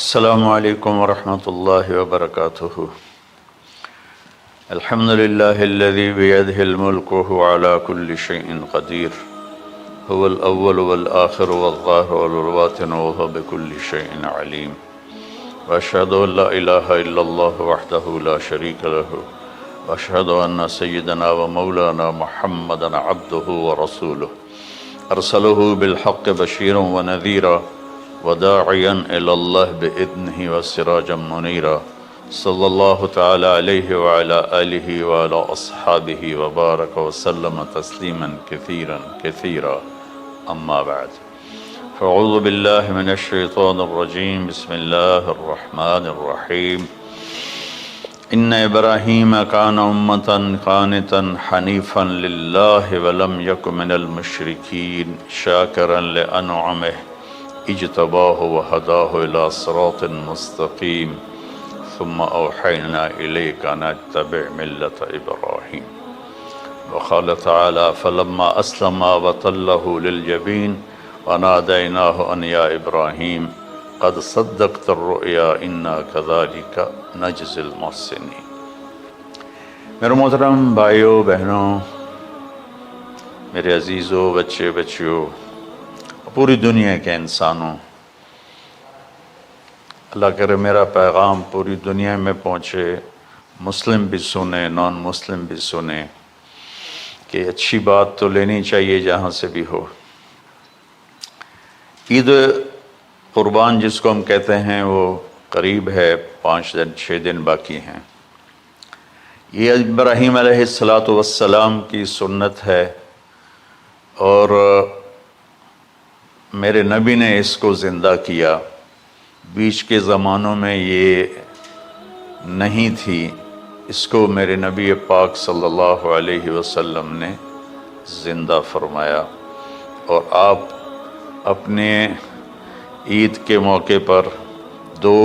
السلام علیکم ورحمۃ اللہ وبرکاتہ۔ الحمد للہ الذی بیدہ الملک وہو علی کل شیء قدیر، هو الاول والآخر والظاہر والباطن وہو بکل شیء علیم، واشہد ان لا الہ الا اللہ وحدہ لا شریک لہ، واشہد ان سیدنا ومولانا محمدا عبدہ ورسولہ، ارسلہ بالحق بشیرا ونذیرا وداعیا الی اللہ بإذنہ وسراجا منیرا، صلی اللہ تعالی علیہ وعلی آلہ وعلی اصحابہ وبارک وسلم تسلیما کثیرا کثیرا، اما بعد فاعوذ باللہ من الشیطان الرجیم، بسم اللہ الرحمن الرحیم۔ ان ابراہیم کان امۃ قانتا حنیفا للہ ولم یک من المشرکین شاکرا لانعمہ اجتباہ وہداہ الی صراط مستقیم، ثم اوحینا الیک ان اتبع ملۃ ابراہیم۔ وقال تعالی فلما اسلم وتلہ للجبین ونادیناہ ان یا ابراہیم قد صدقت الرؤیا انا کذالک نجزی المحسنین۔ میرے محترم بھائیوں بہنوں، میرے عزیزوں، بچے بچیوں، پوری دنیا کے انسانوں، اللہ کرے میرا پیغام پوری دنیا میں پہنچے، مسلم بھی سنیں، نان مسلم بھی سنیں، کہ اچھی بات تو لینی چاہیے جہاں سے بھی ہو۔ عید قربان جس کو ہم کہتے ہیں وہ قریب ہے، 5 دن 6 دن باقی ہیں۔ یہ ابراہیم علیہ السلام کی سنت ہے، اور میرے نبی نے اس کو زندہ کیا۔ بیچ کے زمانوں میں یہ نہیں تھی، اس کو میرے نبی پاک صلی اللہ علیہ وسلم نے زندہ فرمایا، اور آپ اپنے عید کے موقع پر 2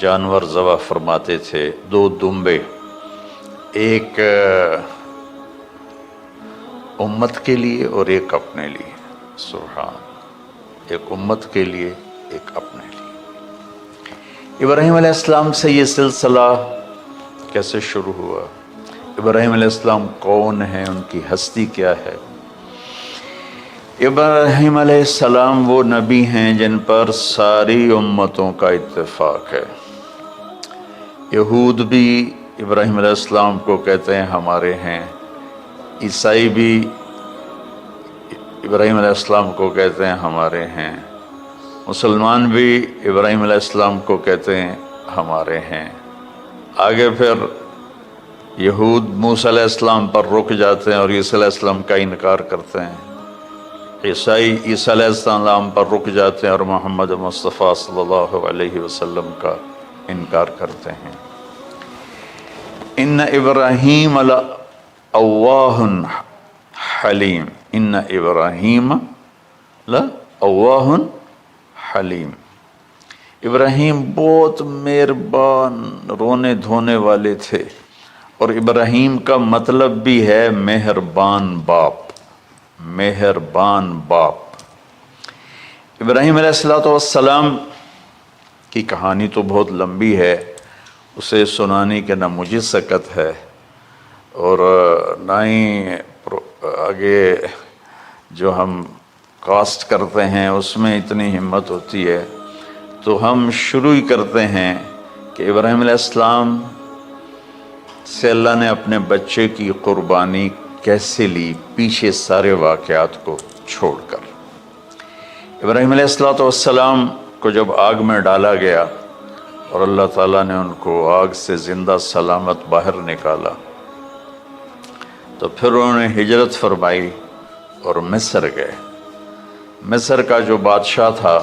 جانور ذبح فرماتے تھے، 2 دمبے، ایک امت کے لیے اور ایک اپنے لیے۔ سبحان، ایک امت کے لیے، ایک اپنے لیے۔ ابراہیم علیہ السلام سے یہ سلسلہ کیسے شروع ہوا؟ ابراہیم علیہ السلام کون ہیں؟ ان کی ہستی کیا ہے؟ ابراہیم علیہ السلام وہ نبی ہیں جن پر ساری امتوں کا اتفاق ہے۔ یہود بھی ابراہیم علیہ السلام کو کہتے ہیں ہمارے ہیں، عیسائی بھی ابراہیم علیہ السلام کو کہتے ہیں ہمارے ہیں، مسلمان بھی ابراہیم علیہ السلام کو کہتے ہیں ہمارے ہیں۔ آگے پھر یہود موسیٰ علیہ السلام پر رک جاتے ہیں اور عیسیٰ علیہ السلام کا انکار کرتے ہیں، عیسائی عیسیٰ علیہ السلام پر رک جاتے ہیں اور محمد مصطفیٰ صلی اللہ علیہ وسلم کا انکار کرتے ہیں۔ ان ابراہیم لأواہ حلیم، ان ابراہیم لأواہ حلیم، ابراہیم بہت مہربان، رونے دھونے والے تھے، اور ابراہیم کا مطلب بھی ہے مہربان باپ، مہربان باپ۔ ابراہیم علیہ السلام کی کہانی تو بہت لمبی ہے، اسے سنانے کے نہ مجھے سکت ہے، اور نہ ہی آگے جو ہم کاسٹ کرتے ہیں اس میں اتنی ہمت ہوتی ہے۔ تو ہم شروع ہی کرتے ہیں کہ ابراہیم علیہ السلام سے اللہ نے اپنے بچے کی قربانی کیسے لی، پیچھے سارے واقعات کو چھوڑ کر۔ ابراہیم علیہ السلام کو جب آگ میں ڈالا گیا اور اللہ تعالیٰ نے ان کو آگ سے زندہ سلامت باہر نکالا، تو پھر انہوں نے ہجرت فرمائی اور مصر گئے۔ مصر کا جو بادشاہ تھا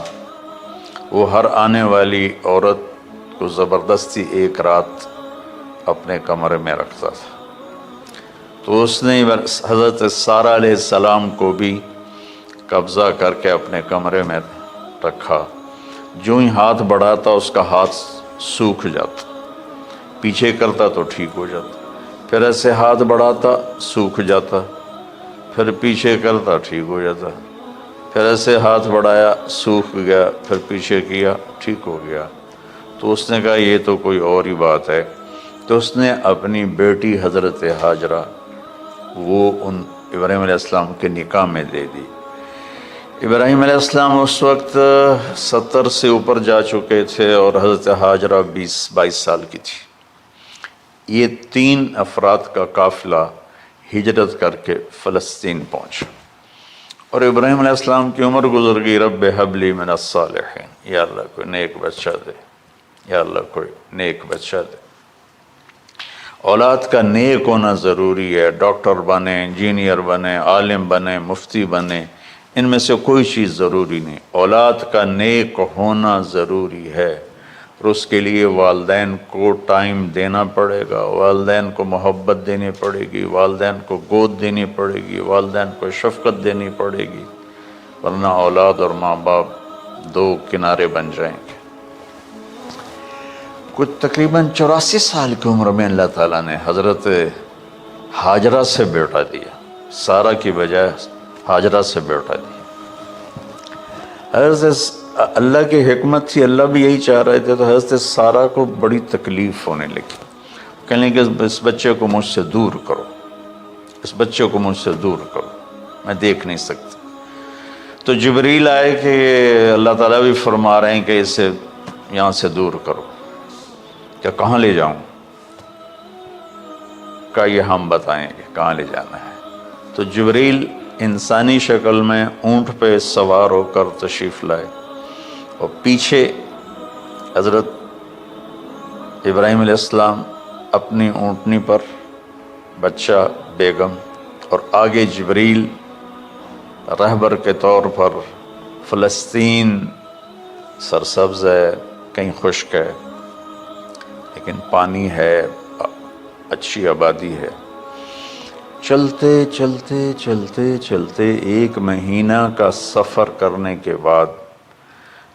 وہ ہر آنے والی عورت کو زبردستی 1 رات اپنے کمرے میں رکھتا تھا، تو اس نے حضرت سارہ علیہ السلام کو بھی قبضہ کر کے اپنے کمرے میں رکھا۔ جو ہی ہاتھ بڑھاتا اس کا ہاتھ سوکھ جاتا، پیچھے کرتا تو ٹھیک ہو جاتا، پھر ایسے ہاتھ بڑھاتا سوکھ جاتا، پھر پیچھے کرتا ٹھیک ہو جاتا، پھر ایسے ہاتھ بڑھایا، سوکھ گیا، پھر پیچھے کیا، ٹھیک ہو گیا۔ تو اس نے کہا یہ تو کوئی اور ہی بات ہے۔ تو اس نے اپنی بیٹی حضرت ہاجرہ وہ ان ابراہیم علیہ السلام کے نکاح میں دے دی۔ ابراہیم علیہ السلام اس وقت 70 سے اوپر جا چکے تھے اور حضرت ہاجرہ 22 سال کی تھی۔ یہ 3 افراد کا قافلہ ہجرت کر کے فلسطین پہنچا، اور ابراہیم علیہ السلام کی عمر گزر گئی۔ رب ہب لی من الصالحین، یا اللہ کوئی نیک بچہ دے، یا اللہ کوئی نیک بچہ دے۔ اولاد کا نیک ہونا ضروری ہے۔ ڈاکٹر بنے، انجینئر بنے، عالم بنے، مفتی بنے، ان میں سے کوئی چیز ضروری نہیں، اولاد کا نیک ہونا ضروری ہے۔ اور اس کے لیے والدین کو ٹائم دینا پڑے گا، والدین کو محبت دینی پڑے گی، والدین کو گود دینی پڑے گی، والدین کو شفقت دینی پڑے گی، ورنہ اولاد اور ماں باپ 2 کنارے بن جائیں گے۔ کچھ تقریباً 84 سال کی عمر میں اللہ تعالیٰ نے حضرت ہاجرہ سے بیٹا دیا، سارہ کی بجائے ہاجرہ سے بیٹا دیا۔ حضرت اللہ کی حکمت تھی، اللہ بھی یہی چاہ رہے تھے، تو حضرت سارہ کو بڑی تکلیف ہونے لگی، کہنے کہ اس بچے کو مجھ سے دور کرو، اس بچے کو مجھ سے دور کرو، میں دیکھ نہیں سکتا۔ تو جبریل آئے کہ اللہ تعالیٰ بھی فرما رہے ہیں کہ اسے یہاں سے دور کرو۔ کہ کہاں لے جاؤں؟ کہ یہ ہم بتائیں گے کہاں لے جانا ہے۔ تو جبریل انسانی شکل میں اونٹ پہ سوار ہو کر تشریف لائے، اور پیچھے حضرت ابراہیم علیہ السلام اپنی اونٹنی پر، بچہ بیگم، اور آگے جبریل رہبر کے طور پر۔ فلسطین سرسبز ہے، کہیں خشک ہے، لیکن پانی ہے، اچھی آبادی ہے۔ چلتے چلتے چلتے چلتے 1 مہینہ کا سفر کرنے کے بعد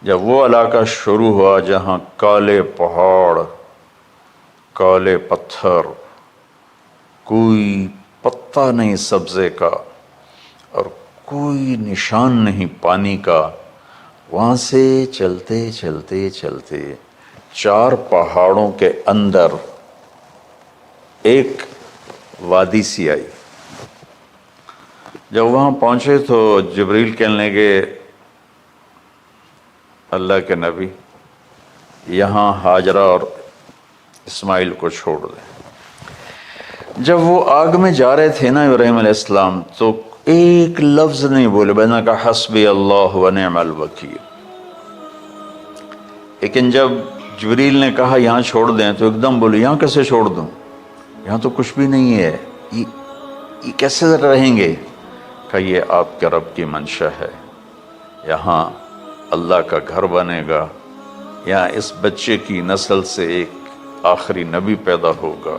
جب وہ علاقہ شروع ہوا جہاں کالے پہاڑ، کالے پتھر، کوئی پتا نہیں سبزے کا اور کوئی نشان نہیں پانی کا، وہاں سے چلتے چلتے چلتے 4 پہاڑوں کے اندر ایک وادی سی آئی۔ جب وہاں پہنچے تو جبریل کہنے لگے اللہ کے نبی یہاں ہاجرہ اور اسماعیل کو چھوڑ دیں۔ جب وہ آگ میں جا رہے تھے نا ابراہیم علیہ السلام، تو ایک لفظ نہیں بولے، بس نے کہا حسبی اللہ و نعم الوکیل۔ لیکن جب جبریل نے کہا یہاں چھوڑ دیں تو ایک دم بولے یہاں کیسے چھوڑ دوں، یہاں تو کچھ بھی نہیں ہے، یہ کیسے رہیں گے؟ کہ یہ آپ کے رب کی منشا ہے، یہاں اللہ کا گھر بنے گا، یہاں اس بچے کی نسل سے ایک آخری نبی پیدا ہوگا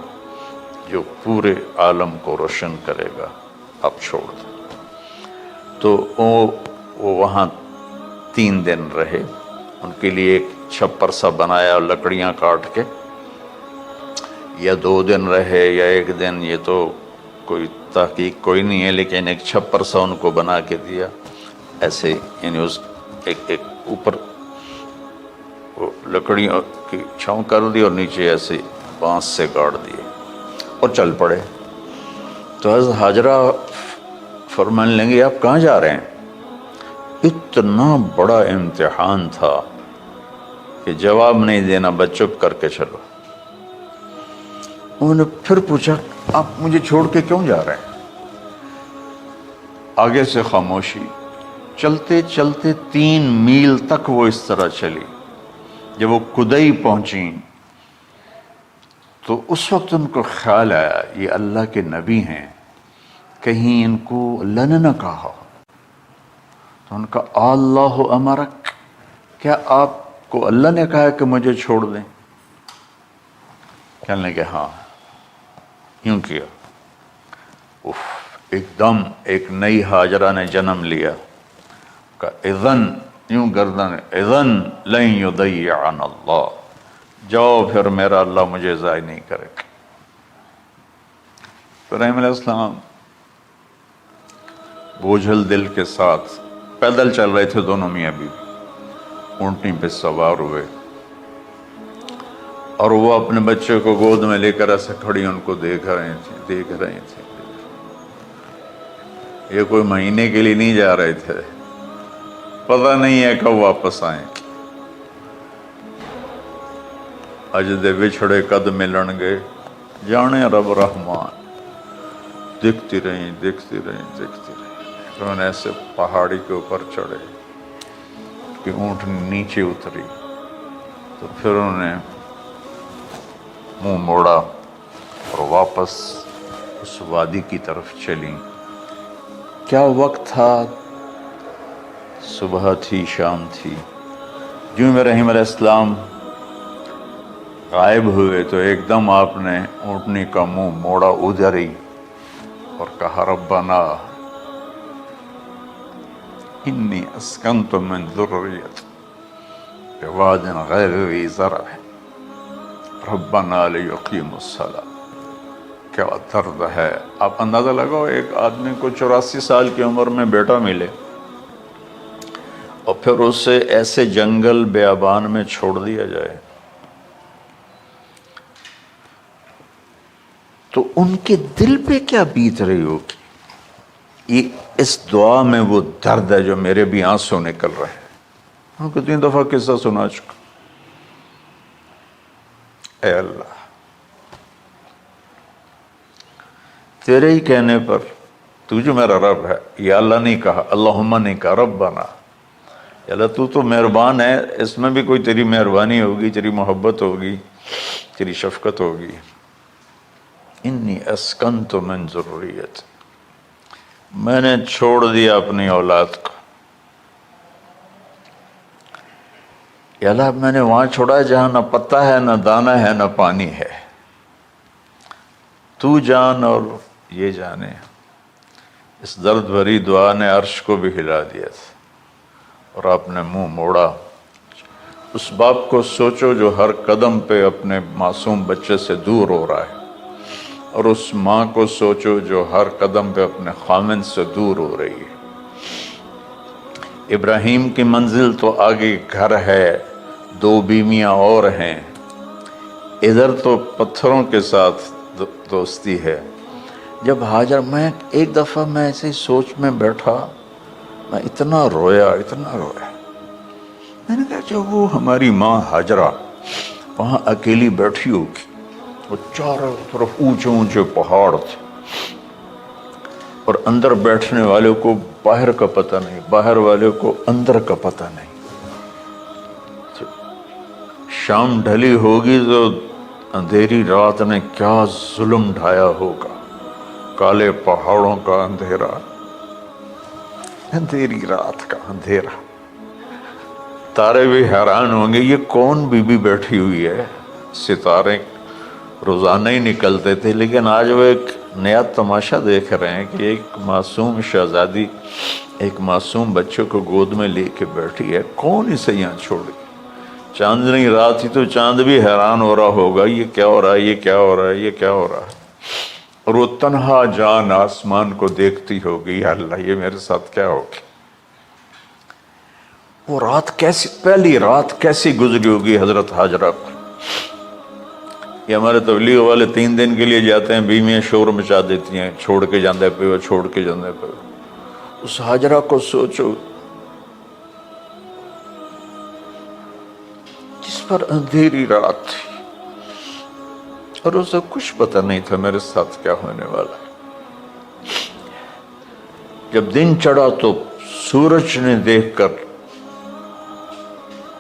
جو پورے عالم کو روشن کرے گا، آپ چھوڑ دیں۔ تو وہ وہاں 3 دن رہے، ان کے لیے ایک چھپر سا بنایا لکڑیاں کاٹ کے، یا 2 دن رہے یا 1 دن، یہ تو کوئی تحقیق کوئی نہیں ہے، لیکن ایک چھپر سا ان کو بنا کے دیا ایسے، یعنی اس ایک اوپر لکڑیوں کی چھاؤں کر دی اور نیچے ایسے بانس سے گاڑ دیے اور چل پڑے۔ تو حضرت ہاجرہ فرمانے لگے آپ کہاں جا رہے ہیں؟ اتنا بڑا امتحان تھا کہ جواب نہیں دینا، بس چپ کر کے چلو۔ انہوں نے پھر پوچھا آپ مجھے چھوڑ کے کیوں جا رہے ہیں؟ آگے سے خاموشی۔ چلتے چلتے 3 میل تک وہ اس طرح چلی۔ جب وہ کدئی پہنچیں تو اس وقت ان کو خیال آیا یہ اللہ کے نبی ہیں، کہیں ان کو اللہ نے نہ کہا۔ تو ان کا اللہ امرک، کیا آپ کو اللہ نے کہا کہ مجھے چھوڑ دیں؟ کہنے لگے ہاں، یوں کیا۔ ایک دم ایک نئی ہاجرہ نے جنم لیا کہ اذن، یوں گردن، اذن لن یضیعنا اللہ، جاؤ پھر میرا اللہ مجھے ضائع نہیں کرے گا۔ ابراہیم علیہ السلام بوجھل دل کے ساتھ پیدل چل رہے تھے دونوں میاں بیوی، اونٹنی پہ سوار ہوئے، اور وہ اپنے بچے کو گود میں لے کر ایسے کھڑی ان کو دیکھ رہے تھے۔ یہ کوئی مہینے کے لیے نہیں جا رہے تھے، پتہ نہیں ہے کب واپس آئیں۔ اج دے وچھڑے قد ملن گے، جانے رب رحمان۔ دیکھتی رہیں۔ انہوں نے ایسے پہاڑی کے اوپر چڑھے کہ اونٹ نیچے اتری، تو پھر انہوں نے منہ موڑا اور واپس اس وادی کی طرف چلی۔ کیا وقت تھا، صبح تھی، شام تھی۔ جو ابراہیم علیہ السلام غائب ہوئے تو ایک دم آپ نے اونٹنی کا منہ موڑا ادھر ہی اور کہا ربنا انی اسکنت من ذریتی بواد غیر ذی زرع ربنا لیقیموا الصلاۃ۔ کیا درد ہے۔ آپ اندازہ لگاؤ، ایک آدمی کو 84 سال کی عمر میں بیٹا ملے اور پھر اسے ایسے جنگل بیابان میں چھوڑ دیا جائے، تو ان کے دل پہ کیا بیت رہی ہوگی۔ یہ اس دعا میں وہ درد ہے جو میرے بھی آنسو نکل رہے ہیں۔ ہم کتنی دفعہ قصہ سنا چکا۔ اے اللہ، تیرے ہی کہنے پر، تو جو میرا رب ہے، یا اللہ نہیں کہا، اللہم نہیں کہا، ربنا، یا اللہ تو تو مہربان ہے، اس میں بھی کوئی تیری مہربانی ہوگی، تیری محبت ہوگی، تیری شفقت ہوگی۔ انی اسکنت من ذریتی، میں نے چھوڑ دیا اپنی اولاد کو، یا اللہ میں نے وہاں چھوڑا جہاں نہ پتا ہے، نہ دانا ہے، نہ پانی ہے، تو جان اور یہ جانے۔ اس درد بھری دعا نے عرش کو بھی ہلا دیا تھا، اور آپ نے منہ موڑا۔ اس باپ کو سوچو جو ہر قدم پہ اپنے معصوم بچے سے دور ہو رہا ہے، اور اس ماں کو سوچو جو ہر قدم پہ اپنے خامن سے دور ہو رہی ہے۔ ابراہیم کی منزل تو آگے گھر ہے، 2 بیویاں اور ہیں، ادھر تو پتھروں کے ساتھ دوستی ہے۔ جب ہاجر، میں ایک دفعہ میں ایسے سوچ میں بیٹھا، میں اتنا رویا۔ میں نے کہا جب وہ ہماری ماں ہاجرہ وہاں اکیلی بیٹھی ہوگی، وہ چاروں طرف اونچے اونچے پہاڑ تھے، اور اندر بیٹھنے والوں کو باہر کا پتہ نہیں، باہر والوں کو اندر کا پتہ نہیں۔ شام ڈھلی ہوگی تو اندھیری رات نے کیا ظلم ڈھایا ہوگا، کالے پہاڑوں کا اندھیرا، اندھیری رات کا اندھیرا۔ تارے بھی حیران ہوں گے یہ کون بی بی بیٹھی ہوئی ہے۔ ستارے روزانہ ہی نکلتے تھے، لیکن آج وہ ایک نیا تماشا دیکھ رہے ہیں کہ ایک معصوم شہزادی ایک معصوم بچے کو گود میں لے کے بیٹھی ہے، کون اسے یہاں چھوڑی۔ چاندنی رات ہی تو چاند بھی حیران ہو رہا ہوگا، یہ کیا ہو رہا ہے، یہ کیا ہو رہا ہے، یہ کیا ہو رہا ہے۔ اور وہ تنہا جان آسمان کو دیکھتی ہوگی، یا اللہ یہ میرے ساتھ کیا ہوگی۔ وہ رات کیسی، پہلی رات کیسی گزری ہوگی حضرت ہاجرہ پر۔ یہ ہمارے تبلیغ والے 3 دن کے لیے جاتے ہیں، بیویاں شور مچا دیتی ہیں، چھوڑ کے جاندے پہ، چھوڑ کے جاندے پہ۔ اس ہاجرہ کو سوچو جس پر اندھیری رات تھی، اور اسے کچھ پتہ نہیں تھا میرے ساتھ کیا ہونے والا ہے۔ جب دن چڑھا تو سورج نے دیکھ کر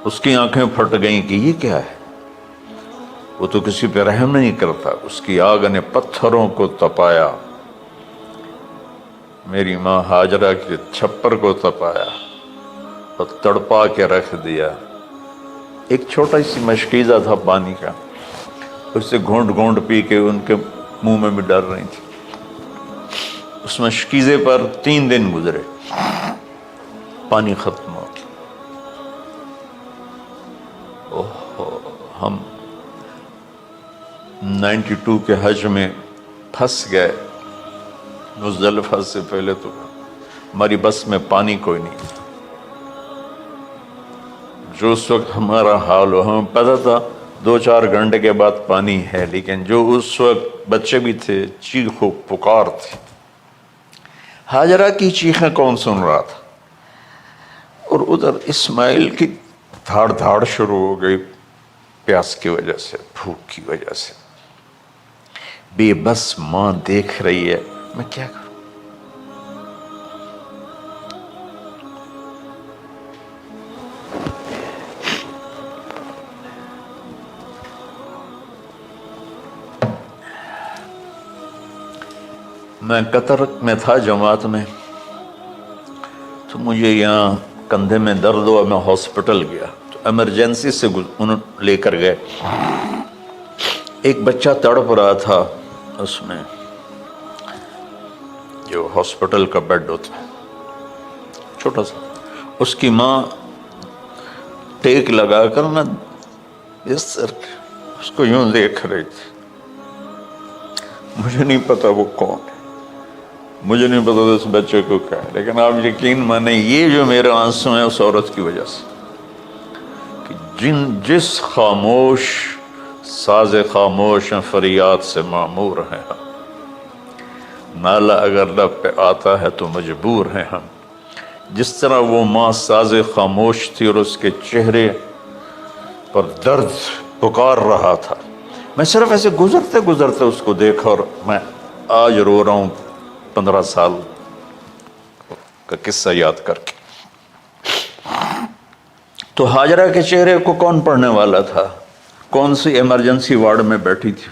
اس کی آنکھیں پھٹ گئیں کہ یہ کیا ہے۔ وہ تو کسی پہ رحم نہیں کرتا، اس کی آگ نے پتھروں کو تپایا، میری ماں ہاجرہ کے چھپر کو تپایا اور تڑپا کے رکھ دیا۔ ایک چھوٹا سی مشکیزہ تھا پانی کا، اسے گھونٹ گھونٹ پی کے ان کے منہ میں بھی ڈال رہی تھی۔ اس مشکیزے پر 3 دن گزرے، پانی ختم ہو گیا۔ ہم 92 کے حج میں پھنس گئے، مزدلفہ سے پہلے تو ہماری بس میں پانی کوئی نہیں تھا۔ جو اس وقت ہمارا حال ہو، ہمیں پتہ تھا 2-4 گھنٹے کے بعد پانی ہے، لیکن جو اس وقت بچے بھی تھے، چیخ و پکار تھی۔ ہاجرہ کی چیخیں کون سن رہا تھا؟ اور ادھر اسماعیل کی دھاڑ دھاڑ شروع ہو گئی، پیاس کی وجہ سے، بھوک کی وجہ سے۔ بے بس ماں دیکھ رہی ہے، میں کیا کروں؟ میں قطر میں تھا جماعت میں، تو مجھے یہاں کندھے میں درد ہوا، میں ہاسپٹل گیا تو ایمرجنسی سے انہوں لے کر گئے۔ ایک بچہ تڑپ رہا تھا اس میں، جو ہاسپٹل کا بیڈ ہوتا ہے چھوٹا سا، اس کی ماں ٹیک لگا کر نا بستر پہ اس کو یوں دیکھ رہی تھی۔ مجھے نہیں پتا وہ کون ہے، مجھے نہیں پتا اس بچے کو کیا ہے، لیکن آپ یقین مانیں یہ جو میرے آنسو ہیں اس عورت کی وجہ سے، کہ جس خاموش ساز خاموش فریاد سے معمور ہیں ہم، نالہ اگر لب پہ آتا ہے تو مجبور ہیں ہم۔ جس طرح وہ ماں ساز خاموش تھی اور اس کے چہرے پر درد پکار رہا تھا، میں صرف ایسے گزرتے گزرتے اس کو دیکھا اور میں آج رو رہا ہوں 15 سال کا قصہ یاد کر کے۔ تو ہاجرہ کے چہرے کو کون پڑھنے والا تھا؟ کون سی ایمرجنسی وارڈ میں بیٹھی تھی؟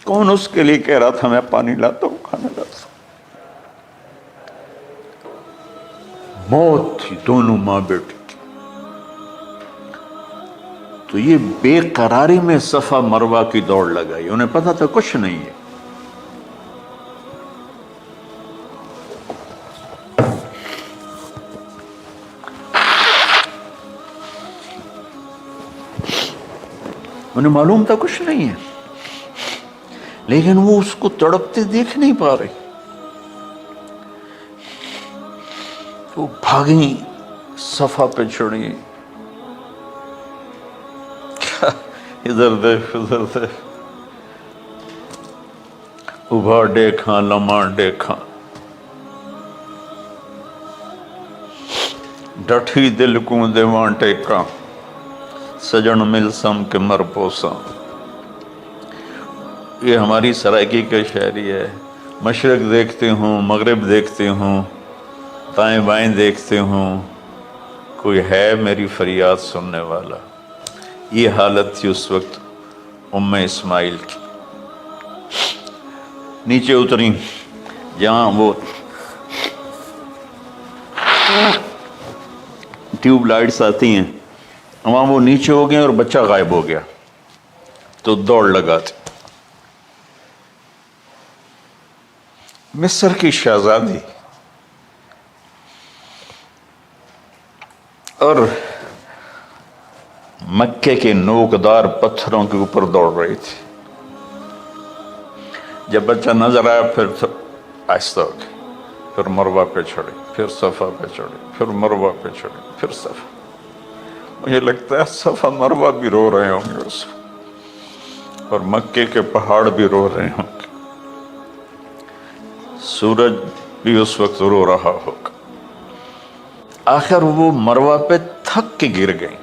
کون اس کے لیے کہہ رہا تھا میں پانی لاتا ہوں، کھانا لاتا ہوں؟ موت تھی دونوں ماں بیٹی کی۔ تو یہ بے قراری میں صفا مروہ کی دوڑ لگائی، انہیں پتا تھا کچھ نہیں ہے۔ انہیں معلوم تھا کچھ نہیں ہے، لیکن وہ اس کو تڑپتے دیکھ نہیں پا رہے۔ وہ بھاگیں، صفا پہ چڑھی، ادھر دیکھ ادھر دیکھ، ابھا دیکھاں لمحہ دیکھاں، ڈٹھی دل کو دیواں ٹیکاں، سجن مل سم کے مر پوساں۔ یہ ہماری سرائکی کا شاعری ہے۔ مشرق دیکھتے ہوں، مغرب دیکھتے ہوں، دائیں بائیں دیکھتے ہوں، کوئی ہے میری فریاد سننے والا۔ یہ حالت تھی اس وقت ام اسماعیل کی۔ نیچے اتری جہاں وہ ٹیوب لائٹس آتی ہیں، وہاں وہ نیچے ہو گئے اور بچہ غائب ہو گیا، تو دوڑ لگاتے۔ مصر کی شہزادی اور مکے کے نوکدار پتھروں کے اوپر دوڑ رہی تھی۔ جب بچہ نظر آیا پھر آہستہ ہو گئی، پھر مروہ پہ چڑھی، پھر صفا پہ چڑھی، پھر مروہ پہ چڑھی، پھر صفا۔ مجھے لگتا ہے صفا مروہ بھی رو رہے ہوں گے اس وقت، اور مکے کے پہاڑ بھی رو رہے ہوں گے، سورج بھی اس وقت رو رہا ہوگا۔ آخر وہ مروہ پہ تھک کے گر گئی۔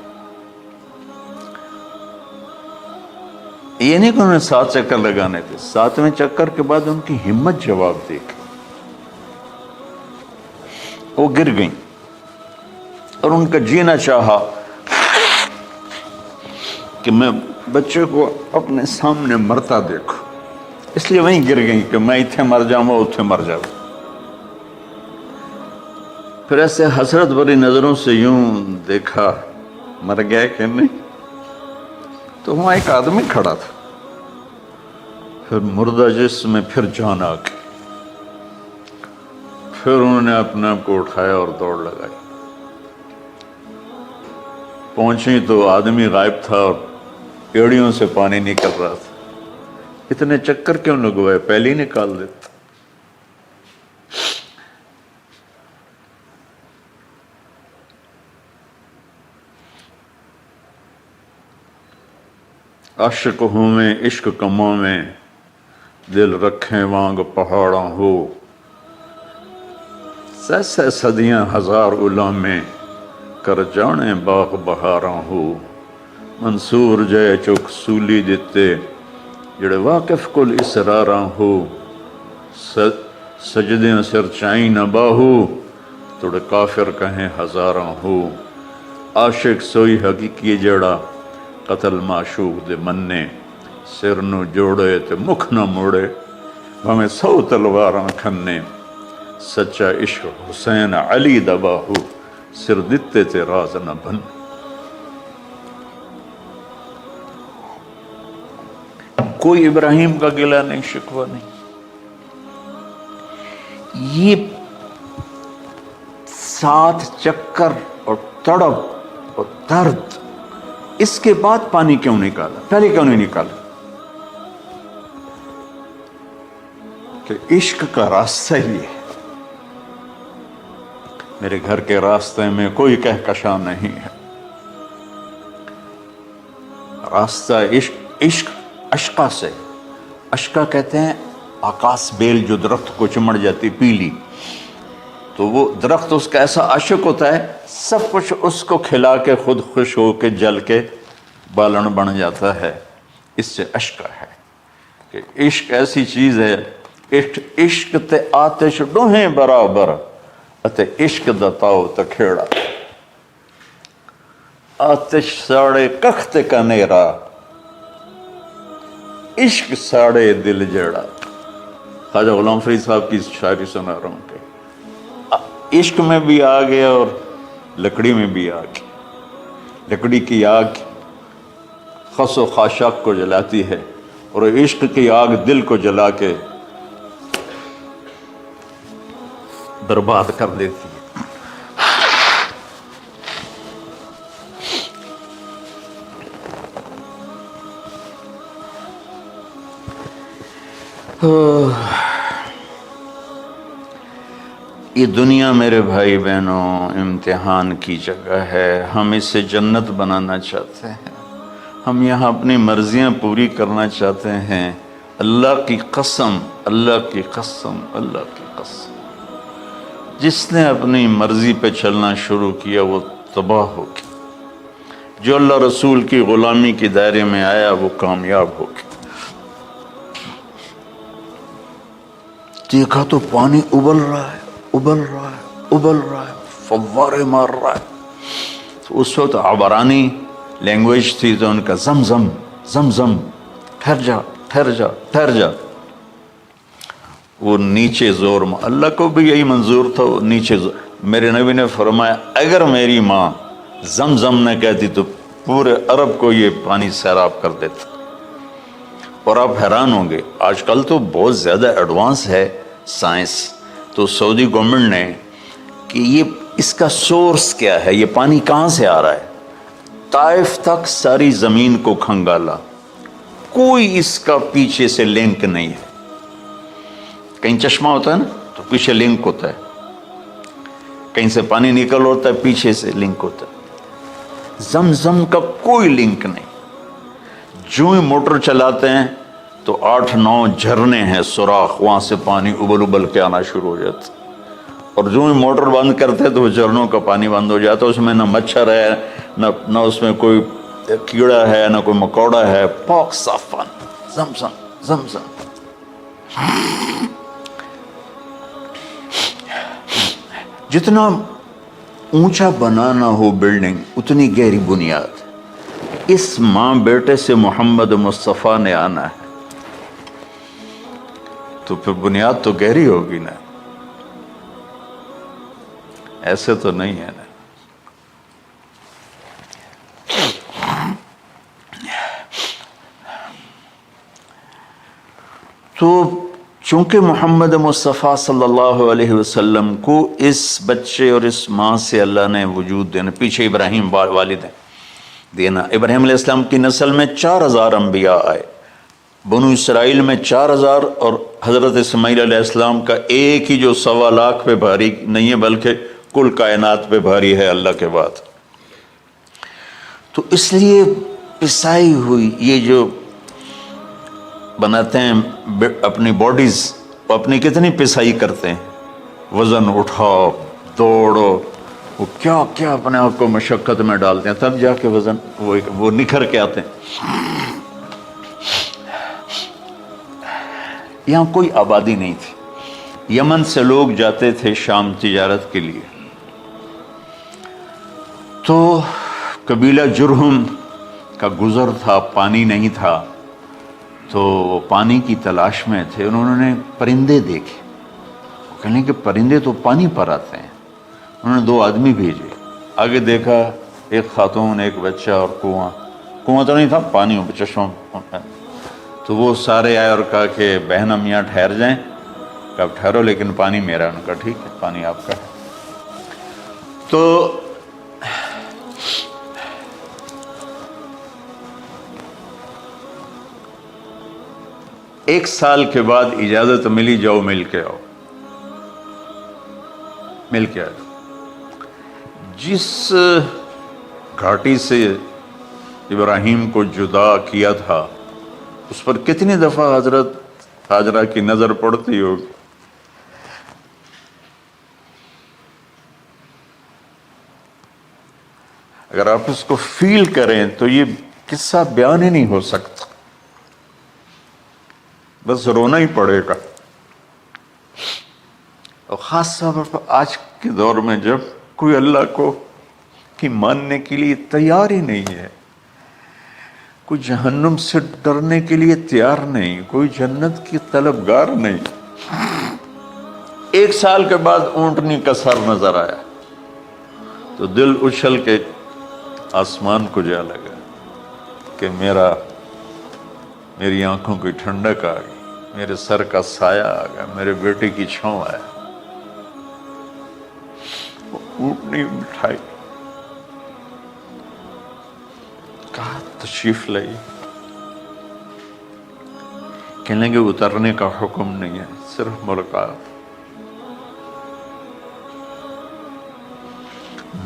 یہ نہیں کہ انہوں نے 7 چکر لگانے تھے، 7ویں چکر کے بعد ان کی ہمت جواب دے گئی، وہ گر گئیں اور ان کا جینا چاہا کہ میں بچے کو اپنے سامنے مرتا دیکھوں، اس لیے وہیں گر گئیں کہ میں اتھے مر جاؤں وہ اتھے مر جاؤں۔ پھر ایسے حسرت بھری نظروں سے یوں دیکھا مر گیا کہ نہیں، تو وہاں ایک آدمی کھڑا تھا۔ پھر مردہ جسم میں پھر جان آ گئی، پھر انہوں نے اپنے آپ کو اٹھایا اور دوڑ لگائی۔ پہنچی تو آدمی غائب تھا اور ایڑیوں سے پانی نکل رہا تھا۔ اتنے چکر کیوں لگوائے، پہلے ہی نکال دیتا۔ عاشق ہوں میں عشق کماں میں دل رکھیں وانگ پہاڑاں ہو سہ صدیاں ہزار غلامیں کر جانے باغ بہاراں ہو منصور جے چک سولی دتے جڑے واقف کل اسراراں ہو سجدیں سر چائیں نہ باہو توڑے کافر کہیں ہزاراں ہو عاشق سوئی حقیقی جڑا قتل معشوق دے مننے سر نو جوڑے تے مکھ نہ موڑے ہمیں 100 تلواراں کھنے سچا عشق حسین علی دباہو سر دتے تے راز نہ بن کوئی ابراہیم کا گلہ نہیں شکوہ نہیں. یہ 7 چکر اور تڑپ اور درد اس کے بعد پانی کیوں نکالا؟ پہلے کیوں نہیں نکالا؟ کہ عشق کا راستہ ہی ہے. میرے گھر کے راستے میں کوئی کہکشاں نہیں ہے. راستہ عشق اشقا سے. اشقا کہتے ہیں آکاس بیل جو درخت کو چمڑ جاتی پیلی، تو وہ درخت اس کا ایسا عاشق ہوتا ہے سب کچھ اس کو کھلا کے خود خوش ہو کے جل کے بالن بن جاتا ہے. اس سے اشقا ہے کہ عشق ایسی چیز ہے. عشق تے آتش ڈوہیں برابر اتے عشق دا تاؤ تکھیڑا آتش ساڑے کخ تے کنیرا عشق ساڑے دل جیڑا. خواجہ غلام فرید صاحب کی شاعری سنا رہا ہوں کہ عشق میں بھی آگ ہے اور لکڑی میں بھی آگ ہے. لکڑی کی آگ خس و خاشاک کو جلاتی ہے اور عشق کی آگ دل کو جلا کے برباد کر دیتی ہے. یہ دنیا میرے بھائی بہنوں امتحان کی جگہ ہے. ہم اسے جنت بنانا چاہتے ہیں. ہم یہاں اپنی مرضیاں پوری کرنا چاہتے ہیں. اللہ کی قسم، اللہ کی قسم، اللہ کی قسم، جس نے اپنی مرضی پہ چلنا شروع کیا وہ تباہ ہو گیا. جو اللہ رسول کی غلامی کے دائرے میں آیا وہ کامیاب ہو گیا. دیکھا تو پانی ابل رہا ہے، ابل رہا ہے، ابل رہا ہے، فوارے مار رہا ہے. تو اس وقت عبرانی لینگویج تھی تو ان کا زم زم زم زم، ٹھہر جا ٹھہر جا ٹھہر جا. وہ نیچے زور، اللہ کو بھی یہی منظور تھا، وہ نیچے زور. میرے نبی نے فرمایا اگر میری ماں زم زم نہ کہتی تو پورے عرب کو یہ پانی سیراب کر دیتا. اور آپ حیران ہوں گے، آج کل تو بہت زیادہ ایڈوانس ہے سائنس. تو سعودی گورنمنٹ نے کہ یہ اس کا سورس کیا ہے، یہ پانی کہاں سے آ رہا ہے. طائف تک ساری زمین کو کھنگالا، کوئی اس کا پیچھے سے لنک نہیں ہے. کہیں چشمہ ہوتا ہے نا تو پیچھے لنک ہوتا ہے، کہیں سے پانی نکل ہوتا ہے پیچھے سے لنک ہوتا ہے. زمزم کا کوئی لنک نہیں. جو ہی موٹر چلاتے ہیں تو 8-9 جھرنے ہیں سوراخ، وہاں سے پانی ابل ابل کے آنا شروع ہو جاتا. اور جو ہی موٹر بند کرتے تو وہ جھرنوں کا پانی بند ہو جاتا. اس میں نہ مچھر ہے، نہ اس میں کوئی کیڑا ہے، نہ کوئی مکوڑا ہے. پاک صاف پانی، زمزم زمزم. جتنا اونچا بنانا ہو بلڈنگ اتنی گہری بنیاد. اس ماں بیٹے سے محمد مصطفیٰ نے آنا ہے تو پھر بنیاد تو گہری ہوگی نا. ایسے تو نہیں ہے نا. تو چونکہ محمد مصطفیٰ صلی اللہ علیہ وسلم کو اس بچے اور اس ماں سے اللہ نے وجود دینا، پیچھے ابراہیم والد ہیں دینا. ابراہیم علیہ السلام کی نسل میں 4000 انبیاء آئے. بنو اسرائیل میں 4000 اور حضرت اسماعیل علیہ السلام کا ایک ہی جو 1.25 لاکھ پہ بھاری نہیں ہے بلکہ کل کائنات پہ بھاری ہے اللہ کے بعد. تو اس لیے پسائی ہوئی یہ جو بناتے ہیں اپنی باڈیز، وہ اپنی کتنی پسائی کرتے ہیں، وزن اٹھاؤ، دوڑو، وہ کیا کیا اپنے آپ کو مشقت میں ڈالتے ہیں، تب جا کے وزن وہ نکھر کے آتے ہیں۔ یہاں کوئی آبادی نہیں تھی، یمن سے لوگ جاتے تھے شام تجارت کے لیے، تو قبیلہ جرہم کا گزر تھا، پانی نہیں تھا، تو وہ پانی کی تلاش میں تھے، انہوں نے پرندے دیکھے، وہ کہنے کہ پرندے تو پانی پر آتے ہیں، انہوں نے 2 آدمی بھیجے، آگے دیکھا ایک خاتون، ایک بچہ اور کنواں تو نہیں تھا، پانی چشمہ، تو وہ سارے آئے اور کہا کہ بہن ہم یہاں ٹھہر جائیں، کہ اب ٹھہرو لیکن پانی میرا، ان کا ٹھیک ہے پانی آپ کا ہے۔ تو ایک سال کے بعد اجازت ملی، جاؤ مل کے آؤ، مل کے آئے۔ جس گھاٹی سے ابراہیم کو جدا کیا تھا اس پر کتنی دفعہ حضرت ہاجرہ کی نظر پڑتی ہوگی، اگر آپ اس کو فیل کریں تو یہ قصہ بیان ہی نہیں ہو سکتا، بس رونا ہی پڑے گا۔ اور خاص طور پر آج کے دور میں جب کوئی اللہ کو کی ماننے کے لیے تیار ہی نہیں ہے، کوئی جہنم سے ڈرنے کے لیے تیار نہیں، کوئی جنت کی طلبگار نہیں۔ 1 سال کے بعد اونٹنی کا سر نظر آیا تو دل اچھل کے آسمان کو جا لگا کہ میری آنکھوں کی ٹھنڈک آ گئی، میرے سر کا سایہ آ گیا، میرے بیٹے کی چھاؤں آیا۔ وہ اونٹنی بٹھائی، کہا تشریف لائیے، کہنے لگے اترنے کا حکم نہیں ہے، صرف ملاقات۔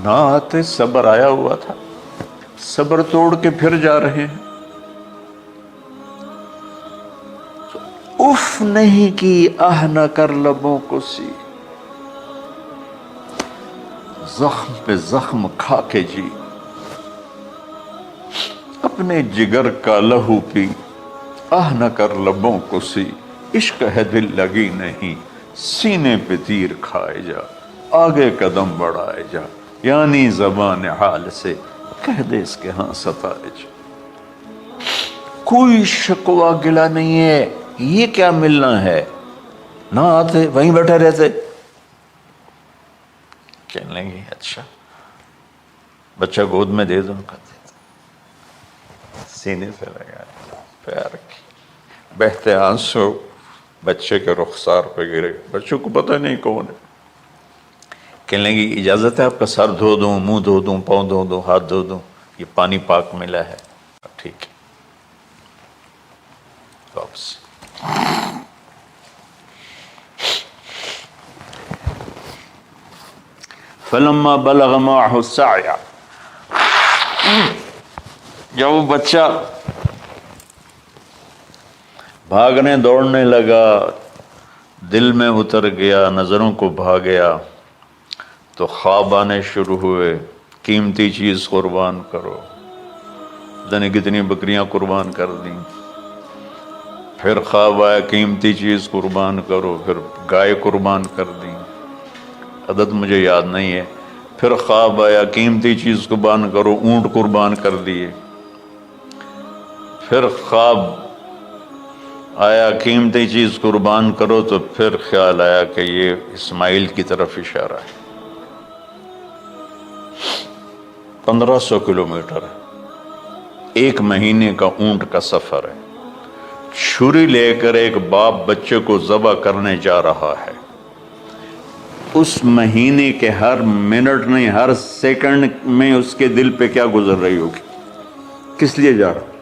نہ آتے صبر آیا ہوا تھا، صبر توڑ کے پھر جا رہے ہیں، اف نہیں کی آہ نہ کر لبوں کو سی، زخم پہ زخم کھا کے جی، اپنے جگر کا لہو پی، آہ نہ کر لبوں کو سی، عشق ہے دل لگی نہیں، سینے پہ تیر کھائے جا، آگے قدم بڑھائے جا، یعنی زبان حال سے کہہ دے اس کے ہاں ستائے جا۔ کوئی شکوہ گلا نہیں ہے، یہ کیا ملنا ہے، نہ آتے وہیں بیٹھے رہتے۔ کہنے لگے اچھا بچہ گود میں دے دو، سینے سے لگا پیار کی، بہتے آنسو بچے کے رخسار پہ گرے، بچوں کو پتہ نہیں کون ہے۔ کہنے لگی اجازت ہے آپ کا سر دھو دوں، منہ دھو دوں، پاؤں دھو دوں، ہاتھ دھو دوں، یہ پانی پاک ملا ہے، ٹھیک ہے واپس۔ فلما بلغ معه السعي، جب وہ بچہ بھاگنے دوڑنے لگا، دل میں اتر گیا، نظروں کو بھا گیا، تو خواب آنے شروع ہوئے، قیمتی چیز قربان کرو، پتہ نہیں کتنی بکریاں قربان کر دیں، پھر خواب آیا قیمتی چیز قربان کرو، پھر گائے قربان کر دیں، عدد مجھے یاد نہیں ہے، پھر خواب آیا قیمتی چیز قربان کرو، اونٹ قربان کر دیے، پھر خواب آیا قیمتی چیز قربان کرو، تو پھر خیال آیا کہ یہ اسماعیل کی طرف اشارہ ہے۔ 1500 کلومیٹر ہے، 1 مہینے کا اونٹ کا سفر ہے، چھری لے کر ایک باپ بچے کو ذبح کرنے جا رہا ہے، اس مہینے کے ہر منٹ نہیں ہر سیکنڈ میں اس کے دل پہ کیا گزر رہی ہوگی، کس لیے جا رہا؟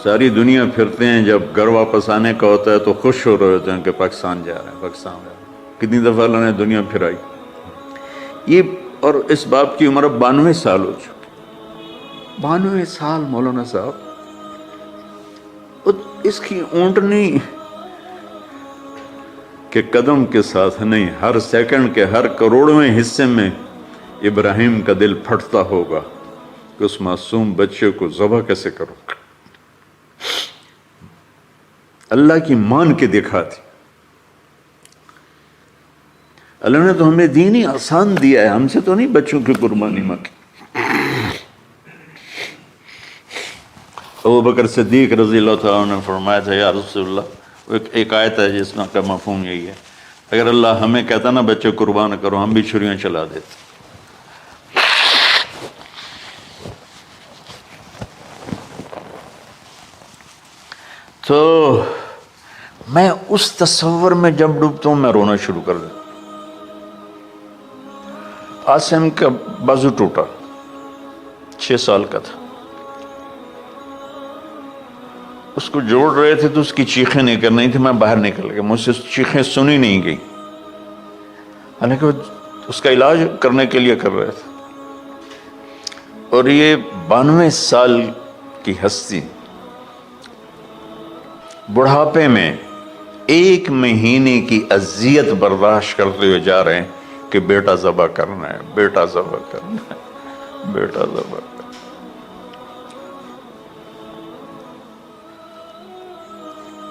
ساری دنیا پھرتے ہیں، جب گھر واپس آنے کا ہوتا ہے تو خوش ہو رہے ہوتے ہیں کہ پاکستان جا رہے ہیں، پاکستان جا رہے ہیں، کتنی دفعہ اللہ نے دنیا پھرائی۔ یہ اور اس باپ کی عمر اب 92 سال ہو چکی، 92 سال مولانا صاحب، اس کی اونٹنی کے قدم کے ساتھ نہیں، ہر سیکنڈ کے ہر کروڑویں حصے میں ابراہیم کا دل پھٹتا ہوگا کہ اس معصوم بچے کو ذبح کیسے کروں۔ اللہ کی مان کے دکھا دی۔ اللہ نے تو ہمیں دین ہی آسان دیا ہے، ہم سے تو نہیں بچوں کی قربانی مانگی۔ ابو بکر صدیق رضی اللہ تعالیٰ عنہ نے فرمایا تھا، یا رسول اللہ، ایک آیت ہے جس کا مفہوم یہی ہے، اگر اللہ ہمیں کہتا نا بچے قربان کرو، ہم بھی چھریاں چلا دیتے۔ تو میں اس تصور میں جب ڈوبتا ہوں میں رونا شروع کر دیتا۔ عاصم کا بازو ٹوٹا، 6 سال کا تھا، اس کو جوڑ رہے تھے تو اس کی چیخیں نہیں کر رہی تھی، میں باہر نکل گیا، مجھ سے چیخیں سنی نہیں گئی، حالانکہ وہ اس کا علاج کرنے کے لیے کر رہے تھے۔ اور یہ 92 سال کی ہستی بڑھاپے میں 1 مہینے کی اذیت برداشت کرتے ہوئے جا رہے ہیں کہ بیٹا ذبح کرنا ہے، بیٹا ذبح کرنا ہے، بیٹا ذبح کرنا ہے۔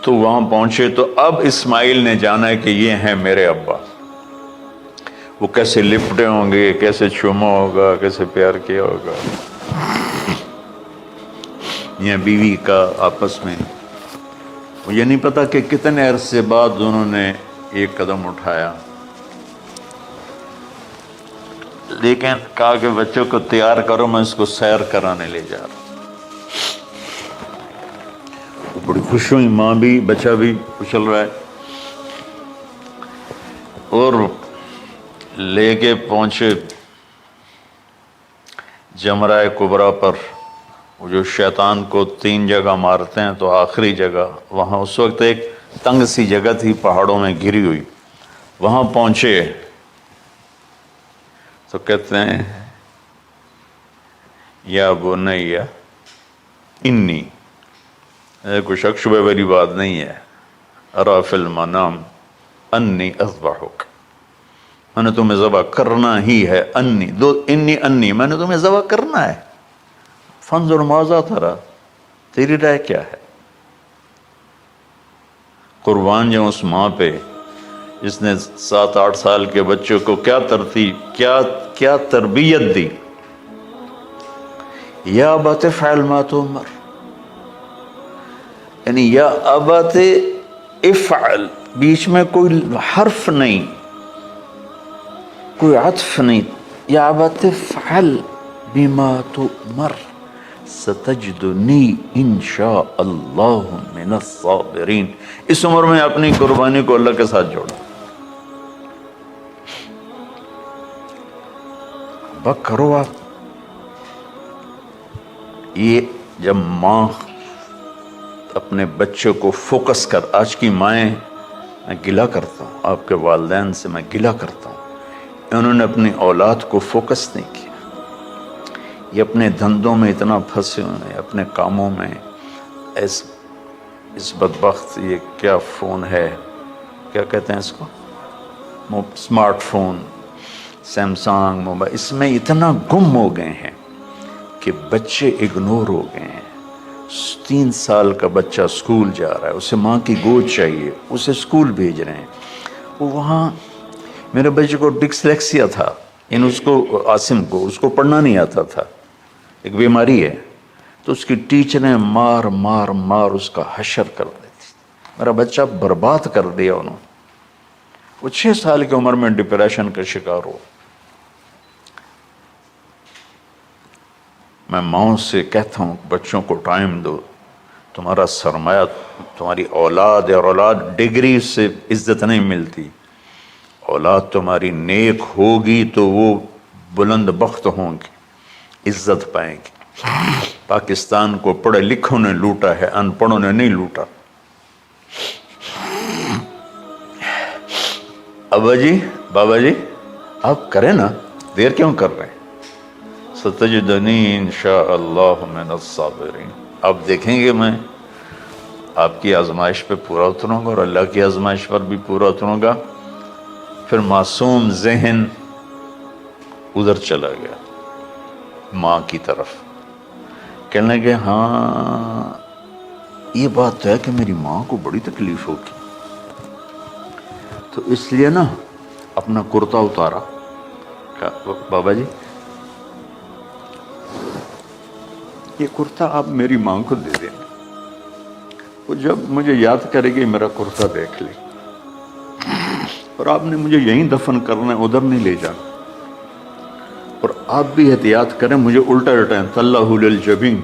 تو وہاں پہنچے تو اب اسماعیل نے جانا ہے کہ یہ ہیں میرے ابا، وہ کیسے لپٹے ہوں گے، کیسے چوما ہوگا، کیسے پیار کیا ہوگا، یہ بیوی کا آپس میں۔ مجھے نہیں پتا کہ کتنے عرصے بعد انہوں نے ایک قدم اٹھایا، لیکن کہا کہ بچوں کو تیار کرو، میں اس کو سیر کرانے لے جا رہا ہوں۔ بڑی خوش ہوئی، ماں بھی بچہ بھی اچھل رہا ہے، اور لے کے پہنچے جمرہ کبریٰ پر، وہ جو شیطان کو 3 جگہ مارتے ہیں، تو آخری جگہ وہاں اس وقت ایک تنگ سی جگہ تھی پہاڑوں میں گھری ہوئی، وہاں پہنچے تو کہتے ہیں یا بنیا انی، کوئی شک شبہ والی بات نہیں ہے، ارا فی المنام انی اذبحک، میں نے تمہیں ذبح کرنا ہی ہے، انی میں نے تمہیں ذبح کرنا ہے، فانظر ماذا ترى، تیری رائے کیا ہے؟ قربان جاؤں اس ماں پہ جس نے 7-8 سال کے بچوں کو کیا تربیت دی۔ یا ابت افعل ما تؤمر، یعنی یا ابت افعل، بیچ میں کوئی حرف نہیں، کوئی عطف نہیں، یا ابت افعل بما تؤمر ستجدنی انشاء اللہ من الصابرین۔ اس عمر میں اپنی قربانی کو اللہ کے ساتھ جوڑا۔ بک کرو آپ۔ یہ جب ماں اپنے بچے کو فوکس کر، آج کی مائیں، میں گلہ کرتا ہوں آپ کے والدین سے، میں گلہ کرتا ہوں، انہوں نے اپنی اولاد کو فوکس نہیں کیا، یہ اپنے دھندوں میں اتنا پھنسے ہوئے ہیں، اپنے کاموں میں، اس بدبخت یہ کیا فون ہے، کیا کہتے ہیں اس کو، اسمارٹ فون، سیمسنگ موبائل، اس میں اتنا گم ہو گئے ہیں کہ بچے اگنور ہو گئے ہیں۔ 3 سال کا بچہ اسکول جا رہا ہے، اسے ماں کی گود چاہیے، اسے اسکول بھیج رہے ہیں، وہ وہاں میرے بچے کو ڈسلیکسیا تھا، یعنی اس کو، عاصم کو، اس کو پڑھنا نہیں آتا تھا، ایک بیماری ہے، تو اس کی ٹیچریں مار مار مار اس کا حشر کر دیتی، میرا بچہ برباد کر دیا انہوں نے۔ وہ 6 سال کی عمر میں ڈپریشن کا شکار ہو۔ میں ماؤں سے کہتا ہوں بچوں کو ٹائم دو، تمہارا سرمایہ تمہاری اولاد ہے، اور اولاد ڈگری سے عزت نہیں ملتی، اولاد تمہاری نیک ہوگی تو وہ بلند بخت ہوں گی، عزت پائیں گی۔ پاکستان کو پڑھے لکھوں نے لوٹا ہے، ان پڑھوں نے نہیں لوٹا۔ ابا جی، بابا جی، آپ کریں نا، دیر کیوں کر رہے ہیں؟ ستجدنی انشاء اللہ من الصابرین، اب دیکھیں گے میں آپ کی آزمائش پہ پورا اتروں گا اور اللہ کی آزمائش پر بھی پورا اتروں گا۔ پھر معصوم ذہن ادھر چلا گیا ماں کی طرف، کہنے لگے ہاں یہ بات ہے کہ میری ماں کو بڑی تکلیف ہوگی، تو اس لیے نا اپنا کرتا اتارا، کہا بابا جی یہ کرتا آپ میری ماں کو دے دیں، وہ جب مجھے یاد کرے گی میرا کرتا دیکھ لے، اور آپ نے مجھے یہیں دفن کرنا ہے، ادھر نہیں لے جانا، اور آپ بھی احتیاط کریں، مجھے الٹا الٹائیں، طلّہ للجبین،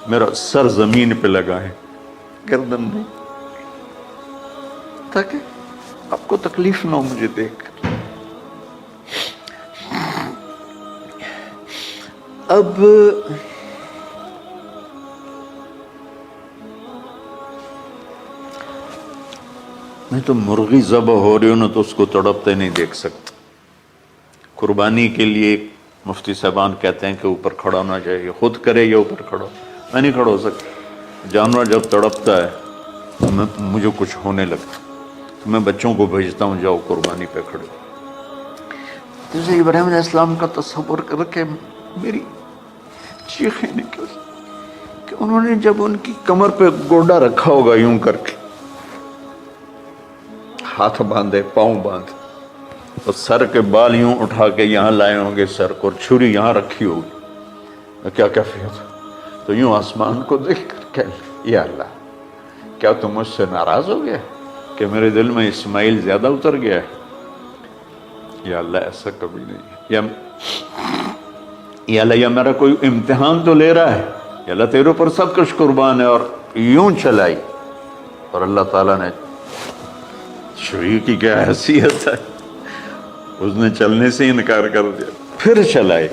میرا سر زمین پہ لگا ہے، گردن نہیں، تاکہ آپ کو تکلیف نہ ہو مجھے دیکھ کر۔ اب میں تو مرغی ذبح ہو رہی ہوں نا تو اس کو تڑپتے نہیں دیکھ سکتا۔ قربانی کے لیے مفتی صاحبان کہتے ہیں کہ اوپر کھڑا ہونا چاہیے، خود کرے یا اوپر کھڑا ہو، میں نہیں کھڑا ہو سکتا، جانور جب تڑپتا ہے تو مجھے کچھ ہونے لگتا، تو میں بچوں کو بھیجتا ہوں جاؤ قربانی پہ کھڑے۔ جیسے ابراہیم علیہ السلام کا تصور کر کے میری چیخیں نکل کہ انہوں نے جب ان کی کمر پہ گوڈا رکھا ہوگا یوں کر کے، ہاتھ باندھے پاؤں باندھے، اور سر کے بال یوں اٹھا کے یہاں لائے ہوں گے سر کو، اور چھری یہاں رکھی ہوگی، کیا کیفیت ہو؟ تو یوں آسمان کو دیکھ کر کہ یا اللہ کیا تم مجھ سے ناراض ہو گیا کہ میرے دل میں اسماعیل زیادہ اتر گیا ہے؟ یا اللہ ایسا کبھی نہیں، یا اللہ یہ میرا کوئی امتحان تو لے رہا ہے، یا اللہ تیرے پر سب کچھ قربان ہے، اور یوں چلائی، اور اللہ تعالیٰ نے چھری کی کیا حیثیت ہے، اس نے چلنے سے انکار کر دیا، پھر چلائے،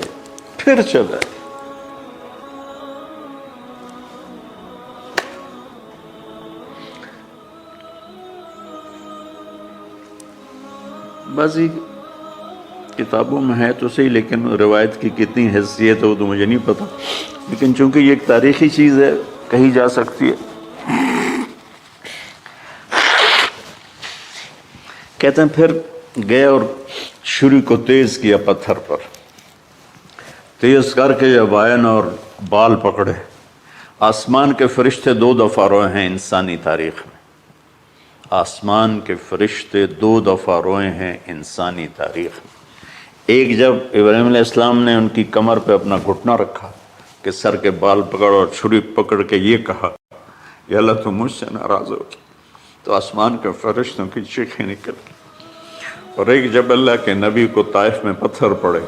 پھر چلائے۔ بعضی کتابوں میں ہے تو صحیح، لیکن روایت کی کتنی حیثیت ہے وہ تو مجھے نہیں پتا، لیکن چونکہ یہ ایک تاریخی چیز ہے کہی جا سکتی ہے۔ کہتے ہیں پھر گئے اور چھری کو تیز کیا پتھر پر، تیز کر کے جب آئے نا اور بال پکڑے، آسمان کے فرشتے 2 دفعہ روئے ہیں انسانی تاریخ میں، آسمان کے فرشتے 2 دفعہ روئے ہیں انسانی تاریخ میں۔ ایک جب ابراہیم علیہ السلام نے ان کی کمر پہ اپنا گھٹنا رکھا کہ سر کے بال پکڑ اور چھری پکڑ کے یہ کہا یا اللہ تم مجھ سے ناراض ہو، تو آسمان کے فرشتوں کی چیخیں نکل گئی۔ اور ایک جب اللہ کے نبی کو طائف میں پتھر پڑے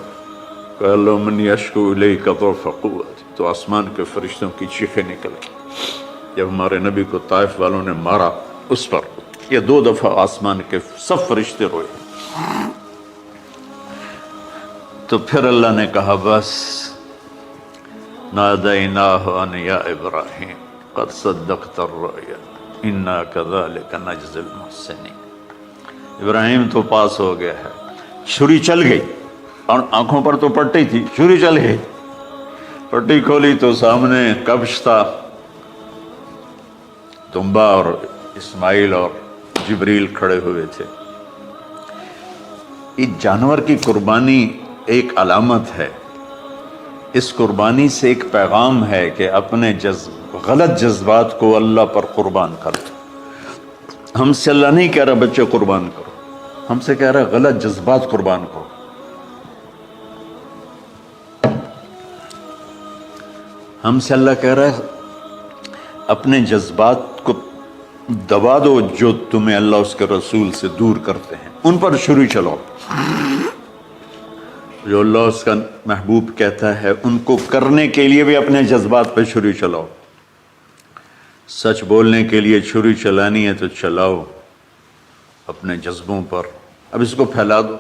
کہ اللہ من یشکو الیک ضعف قوت، تو آسمان کے فرشتوں کی چیخیں نکل گئی جب ہمارے نبی کو طائف والوں نے مارا اس پر۔ یہ 2 دفعہ آسمان کے سب فرشتے روئے۔ تو پھر اللہ نے کہا بس، نادیناہ ان یا ابراہیم قد صدقت الرؤیا انا کذلک نجزی المحسنین، ابراہیم تو پاس ہو گیا ہے۔ چھری چل گئی، اور آنکھوں پر تو پٹی تھی، چھری چل گئی، پٹی کھولی تو سامنے کبش تھا، تنبا اور اسماعیل اور جبریل کھڑے ہوئے تھے۔ اس جانور کی قربانی ایک علامت ہے، اس قربانی سے ایک پیغام ہے کہ اپنے غلط جذبات کو اللہ پر قربان کر دو۔ ہم سے اللہ نہیں کہہ رہا بچے قربان کرو، ہم سے کہہ رہا غلط جذبات قربان کرو۔ ہم سے اللہ کہہ رہا ہے اپنے جذبات کو دبا دو جو تمہیں اللہ اس کے رسول سے دور کرتے ہیں، ان پر چھری چلاؤ۔ جو اللہ اس کا محبوب کہتا ہے ان کو کرنے کے لیے بھی اپنے جذبات پہ چھری چلاؤ۔ سچ بولنے کے لیے چھری چلانی ہے تو چلاؤ اپنے جذبوں پر، اب اس کو پھیلا دو۔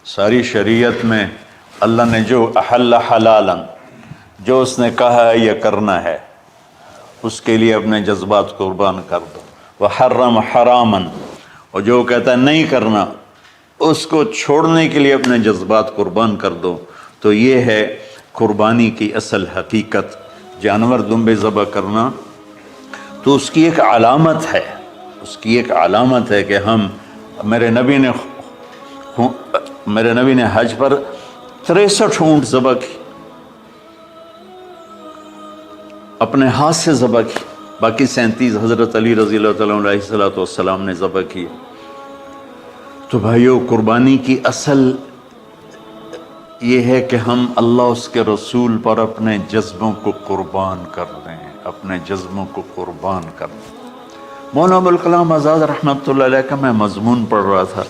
ساری شریعت میں اللہ نے جو احل حلالا، جو اس نے کہا ہے یہ کرنا ہے، اس کے لیے اپنے جذبات قربان کر دو۔ وحرم حراما، اور جو کہتا ہے نہیں کرنا، اس کو چھوڑنے کے لیے اپنے جذبات قربان کر دو۔ تو یہ ہے قربانی کی اصل حقیقت. جانور دمبے ذبح کرنا تو اس کی ایک علامت ہے، اس کی ایک علامت ہے کہ ہم میرے نبی نے حج پر 63 اونٹ ذبح کی، اپنے ہاتھ سے ذبح کی، باقی 37 حضرت علی رضی اللہ تعالیٰ عنہ علیہ السلام نے ذبح کی. تو بھائیو، قربانی کی اصل یہ ہے کہ ہم اللہ اس کے رسول پر اپنے جذبوں کو قربان کر دیں، اپنے جذبوں کو قربان کر دیں. مولانا ابوالکلام آزاد رحمۃ اللہ علیہ کا میں مضمون پڑھ رہا تھا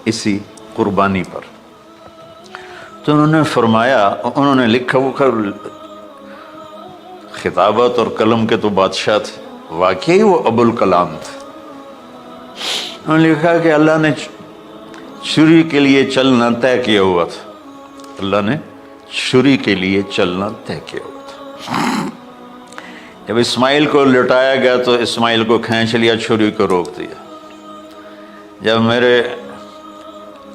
اسی قربانی پر، تو انہوں نے فرمایا، انہوں نے لکھا، وہ خطابت اور قلم کے تو بادشاہ تھے، واقعی وہ ابوالکلام تھے. انہوں نے لکھا کہ اللہ نے چھری کے لیے چلنا طے کیا ہوا تھا، اللہ نے چھری کے لیے چلنا طے کیا ہوا تھا. جب اسماعیل کو لٹایا گیا تو اسماعیل کو کھینچ لیا، چھری کو روک دیا. جب میرے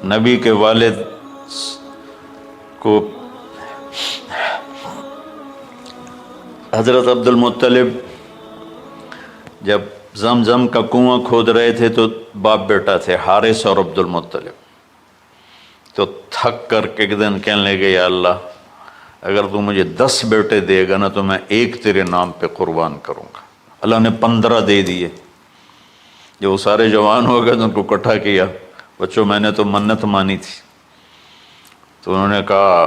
نبی کے والد کو حضرت عبد المطلب جب زمزم کا کنواں کھود رہے تھے تو باپ بیٹا تھے، حارث اور عبد المطلب، تو تھک کر کے ایک دن کہنے لگے، یا اللہ اگر تو مجھے 10 بیٹے دے گا نا تو میں ایک تیرے نام پہ قربان کروں گا. اللہ نے 15 دے دیے. جب وہ سارے جوان ہو گئے تو ان کو اکٹھا کیا، بچوں میں نے تو منت مانی تھی. تو انہوں نے کہا،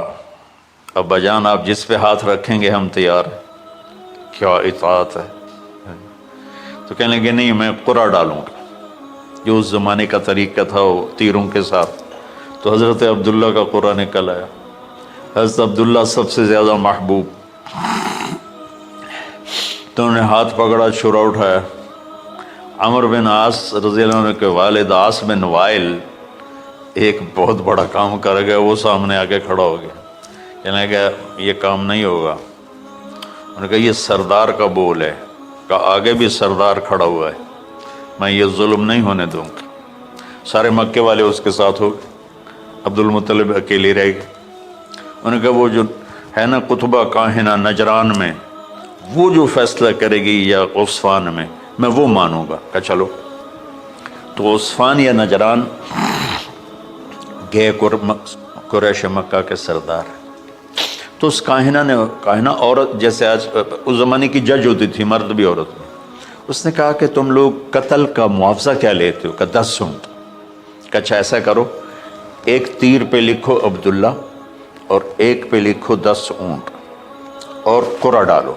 ابا جان آپ جس پہ ہاتھ رکھیں گے ہم تیار ہیں. کیا اطاعت ہے. تو کہنے لگے نہیں، میں قرعہ ڈالوں گا، جو اس زمانے کا طریقہ تھا وہ تیروں کے ساتھ. تو حضرت عبداللہ کا قرعہ نکل آیا. حضرت عبداللہ سب سے زیادہ محبوب. تو انہوں نے ہاتھ پکڑا، چھرا اٹھایا. عمر بن عاص رضی اللہ عنہ کے والد عاص بن وائل ایک بہت بڑا کام کر گئے، وہ سامنے آ کے کھڑا ہو گیا. کہنے لگا یہ کام نہیں ہوگا. انہوں نے کہا یہ سردار کا بول ہے. کہا آگے بھی سردار کھڑا ہوا ہے، میں یہ ظلم نہیں ہونے دوں گا. سارے مکے والے اس کے ساتھ ہو گئے، عبد المطلب اکیلے رہ گئے. انہوں نے کہا وہ جو ہے نا قطبہ کاہنہ نجران میں، وہ جو فیصلہ کرے گی، یا عصفان میں وہ مانوں گا. کہا چلو. تو عصفان یا نجران گئے قریش مکہ کے سردار. تو اس کاہنہ عورت، جیسے آج اس زمانے کی جج ہوتی تھی، مرد بھی عورت بھی، اس نے کہا کہ تم لوگ قتل کا معاوضہ کیا لیتے ہو؟ کہ 10 اونٹ. کہ اچھا ایسا کرو، ایک تیر پہ لکھو عبداللہ اور ایک پہ لکھو 10 اونٹ اور قرعہ ڈالو.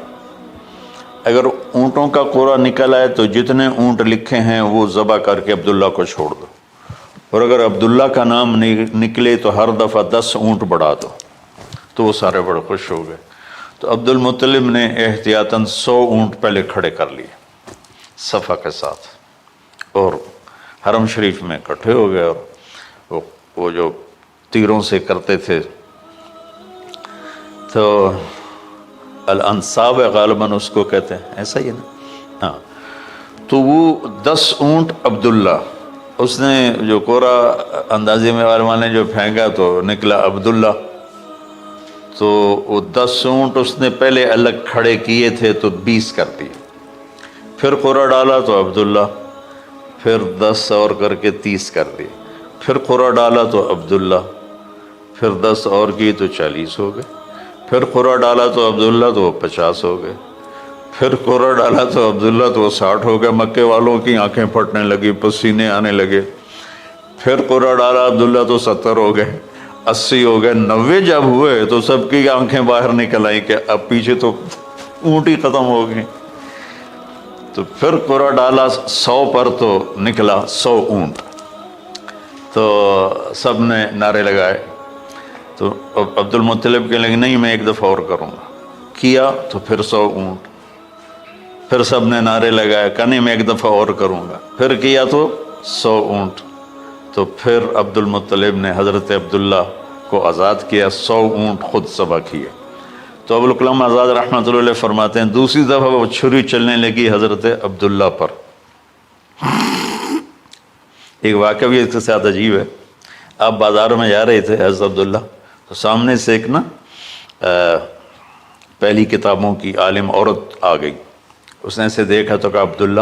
اگر اونٹوں کا قرعہ نکل آئے تو جتنے اونٹ لکھے ہیں وہ ذبح کر کے عبداللہ کو چھوڑ دو، اور اگر عبداللہ کا نام نکلے تو ہر دفعہ 10 اونٹ بڑھا دو. تو وہ سارے بڑے خوش ہو گئے. تو عبد المطلب نے احتیاطاً 100 اونٹ پہلے کھڑے کر لیے صفا کے ساتھ، اور حرم شریف میں اکٹھے ہو گئے. اور وہ جو تیروں سے کرتے تھے تو الانصاب غالباً اس کو کہتے ہیں، ایسا ہی ہے نا. ہاں. تو وہ 10 اونٹ عبداللہ، اس نے جو کوڑا اندازے میں والے جو پھینکا تو نکلا عبداللہ. تو وہ 10 اونٹ اس نے پہلے الگ کھڑے کیے تھے تو 20 کر دیے. پھر قرعہ ڈالا تو عبداللہ، پھر 10 اور کر کے 30 کر دیے. پھر قرعہ ڈالا تو عبداللہ، پھر 10 اور کی تو 40 ہو گئے. پھر قرعہ ڈالا تو عبداللہ تو 50 ہو گئے. پھر قرعہ ڈالا تو عبداللہ تو 60 ہو گئے. مکے والوں کی آنکھیں پھٹنے لگی، پسینے آنے لگے. پھر قرعہ ڈالا عبداللہ تو 70 ہو گئے، 80 ہو گئے. 90 جب ہوئے تو سب کی آنکھیں باہر نکل آئیں کہ اب پیچھے تو اونٹ ہی ختم ہو گئے. تو پھر قرعہ ڈالا 100 پر تو نکلا 100 اونٹ. تو سب نے نعرے لگائے. تو عبد المطلب کہنے لگے نہیں میں ایک دفعہ اور کروں گا. کیا تو پھر 100 اونٹ. پھر سب نے نعرے لگائے، کہ نہیں میں ایک دفعہ اور کروں گا. پھر کیا تو 100 اونٹ. تو پھر عبد المطلب نے حضرت عبداللہ کو آزاد کیا، 100 اونٹ خود ذبح کیے. تو ابوالکلام آزاد رحمۃ اللہ علیہ فرماتے ہیں دوسری دفعہ وہ چھری چلنے لگی حضرت عبداللہ پر. ایک واقعہ بھی اس کے ساتھ عجیب ہے. آپ بازار میں جا رہے تھے حضرت عبداللہ، تو سامنے سے ایک نا پہلی کتابوں کی عالم عورت آ گئی. اس نے اسے دیکھا تو کہا عبداللہ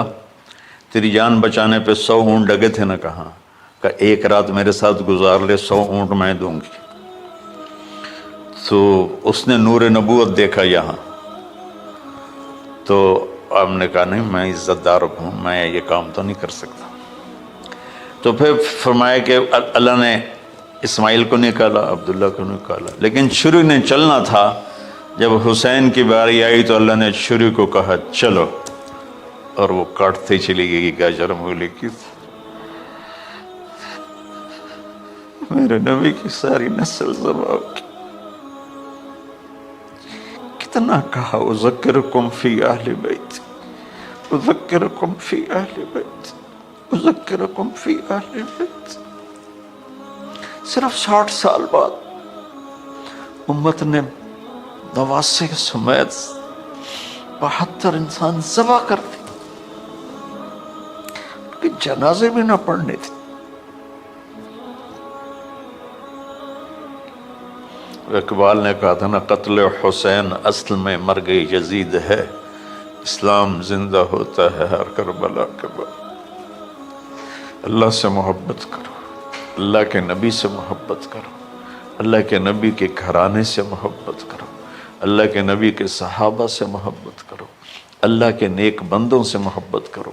تیری جان بچانے پہ 100 اونٹ ڈگے تھے نا. کہاں؟ کہ ایک رات میرے ساتھ گزار لے 100 اونٹ میں دوں گی. تو اس نے نور نبوت دیکھا یہاں. تو آپ نے کہا نہیں میں عزت دار ہوں، میں یہ کام تو نہیں کر سکتا. تو پھر فرمایا کہ اللہ نے اسماعیل کو نکالا، عبداللہ کو نکالا، لیکن چھری نے چلنا تھا. جب حسین کی باری آئی تو اللہ نے چھری کو کہا چلو، اور وہ کاٹتے چلی گئی گاجر مولی کی. میرے نبی کی ساری نسل زبان کی. کتنا کہا اذکرکم فی اہل بیت، اذکرکم فی اہل بیت، اذکرکم فی اہل بیت. صرف 60 سال بعد امت نے 89 سمیت 72 انسان ذبح کر دی، کہ جنازے بھی نہ پڑھنے تھے. اقبال نے کہا تھا نا قتل حسین اصل میں مرگ یزید ہے، اسلام زندہ ہوتا ہے ہر کربلا کے بعد. اللہ سے محبت کرو، اللہ کے نبی سے محبت کرو، اللہ کے نبی کے گھرانے سے محبت کرو، اللہ کے نبی کے صحابہ سے محبت کرو، اللہ کے نیک بندوں سے محبت کرو.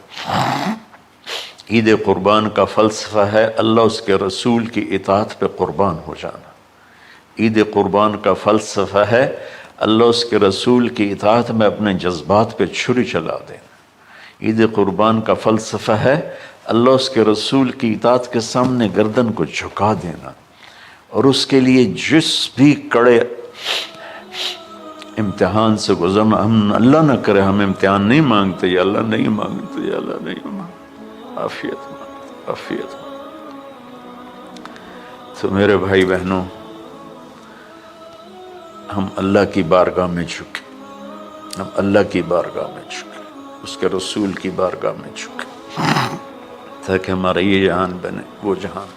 عید قربان کا فلسفہ ہے اللہ اس کے رسول کی اطاعت پہ قربان ہو جانا. عید قربان کا فلسفہ ہے اللہ اس کے رسول کی اطاعت میں اپنے جذبات پہ چھری چلا دینا. عید قربان کا فلسفہ ہے اللہ اس کے رسول کی اطاعت کے سامنے گردن کو جھکا دینا، اور اس کے لیے جس بھی کڑے امتحان سے گزرنا. ہم اللہ نہ کرے ہم امتحان نہیں مانگتے، یا اللہ نہیں مانگتے، یا اللہ نہیں مانگتے، عافیت مانگتے، عافیت مانگتے. تو میرے بھائی بہنوں، ہم اللہ کی بارگاہ میں جھکے، ہم اللہ کی بارگاہ میں جھکے، اس کے رسول کی بارگاہ میں جھکے، تاکہ ہمارا یہ جہان بنے وہ جہان.